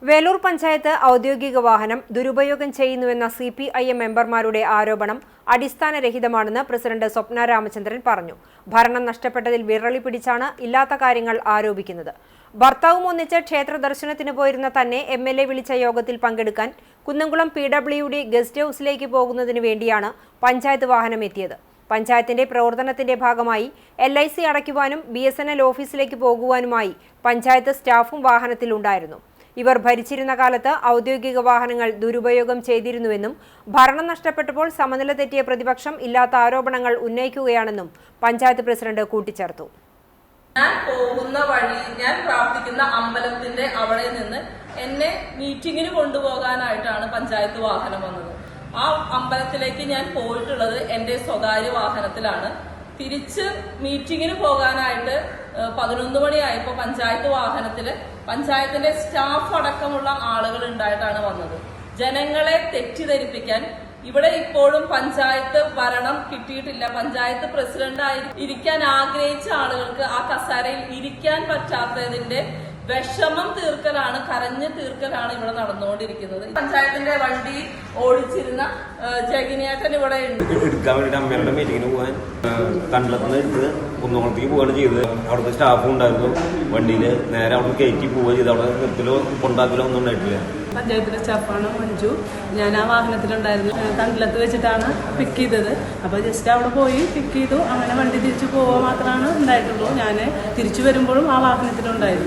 വേലൂർ പഞ്ചായത്ത് ഔദ്യോഗിക വാഹനം ദുരുപയോഗം ചെയ്യുന്നുവെന്ന CPIM മെമ്പർമാരുടെ ആരോപണം അടിസ്ഥാനരഹിതമാണെന്ന് പ്രസിഡന്റ് സ്വപ്ന രാമചന്ദ്രൻ പറഞ്ഞു. ഭരണം നഷ്ടപ്പെട്ടതിൽ വിറളി പിടിച്ചാണ് ഇല്ലാത്ത കാര്യങ്ങൾ ആരോപിക്കുന്നത്. ഭർത്താവും ഒന്നിച്ച് ക്ഷേത്ര ദർശനത്തിന് പോയിരുന്ന തന്നെ MLA വിളിച്ച യോഗത്തിൽ പങ്കെടുക്കാൻ കുന്നംകുളം PWD ഗസ്റ്റ് ഹൌസിലേക്ക് പോകുന്നതിന് വേണ്ടിയാണ് പഞ്ചായത്ത് വാഹനം എത്തിയത്. പഞ്ചായത്തിന്റെ പ്രവർത്തനത്തിന്റെ ഭാഗമായി LIC അടയ്ക്കുവാനും BSNL ഓഫീസിലേക്ക് പോകുവാനുമായി പഞ്ചായത്ത് സ്റ്റാഫും വാഹനത്തിലുണ്ടായിരുന്നു. ഇവർ ഭരിച്ചിരുന്ന കാലത്ത് ഔദ്യോഗിക വാഹനങ്ങൾ ദുരുപയോഗം ചെയ്തിരുന്നുവെന്നും ഭരണം നഷ്ടപ്പെട്ടപ്പോൾ സമനില തെറ്റിയ പ്രതിപക്ഷം ഇല്ലാത്ത ആരോപണങ്ങൾ ഉന്നയിക്കുകയാണെന്നും പഞ്ചായത്ത് പ്രസിഡന്റ് കൂട്ടിച്ചേർത്തു. ഞാൻ പോകുന്ന വഴി ഞാൻ പ്രാർത്ഥിക്കുന്ന അമ്പലത്തിന്റെ അവിടെ നിന്ന് എന്നെ മീറ്റിങ്ങിന് കൊണ്ടുപോകാനായിട്ടാണ് പഞ്ചായത്ത് വാഹനം വന്നത്. ആ അമ്പലത്തിലേക്ക് ഞാൻ പോയിട്ടുള്ളത് എന്റെ സ്വകാര്യ വാഹനത്തിലാണ്. തിരിച്ച് മീറ്റിങ്ങിന് പോകാനായിട്ട് 11 മണിയായപ്പോൾ പഞ്ചായത്ത് വാഹനത്തില് പഞ്ചായത്തിന്റെ സ്റ്റാഫ് അടക്കമുള്ള ആളുകൾ ഉണ്ടായിട്ടാണ് വന്നത്. ജനങ്ങളെ തെറ്റിദ്ധരിപ്പിക്കാൻ ഇവിടെ ഇപ്പോഴും പഞ്ചായത്ത് ഭരണം കിട്ടിയിട്ടില്ല. പഞ്ചായത്ത് പ്രസിഡന്റായി ഇരിക്കാൻ ആഗ്രഹിച്ച ആളുകൾക്ക് ആ കസേരയിൽ ഇരിക്കാൻ പറ്റാത്തതിന്റെ വിഷമം തീർക്കലാണ്, കരഞ്ഞു തീർക്കലാണ് ഇവിടെ നടന്നുകൊണ്ടിരിക്കുന്നത്. പഞ്ചായത്തിന്റെ വണ്ടി ഓടിച്ചിരുന്ന ജഗിനിയേട്ടൻ ഇവിടെ എടുക്കാൻ വേണ്ടിട്ട് അമ്മയുടെ മീറ്റിങ്ങിന് പോകാൻ കണ്ടത്തുനിന്ന് എടുത്ത് കുന്നംകുളത്തേക്ക് പോവുകയാണ് ചെയ്തത്. അവിടുത്തെ സ്റ്റാഫും ഉണ്ടായിരുന്നു വണ്ടിയില്. നേരെ അവിടെ കയറ്റി പോവുക ചെയ്ത് അവിടെ നിർത്തലോ കൊണ്ടാക്കലോ ഒന്നും ഉണ്ടായിട്ടില്ല. പഞ്ചായത്തിലെ സ്റ്റാഫാണ് മഞ്ജു. ഞാൻ ആ വാഹനത്തിലുണ്ടായിരുന്നു. തണ്ടിലത്ത് വെച്ചിട്ടാണ് പിക്ക് ചെയ്തത്. അപ്പോൾ ജസ്റ്റ് അവിടെ പോയി പിക്ക് ചെയ്തു. അങ്ങനെ വണ്ടി തിരിച്ചു പോവുക മാത്രമാണ് ഉണ്ടായിട്ടുള്ളൂ. ഞാൻ തിരിച്ചു വരുമ്പോഴും ആ വാഹനത്തിലുണ്ടായിരുന്നു.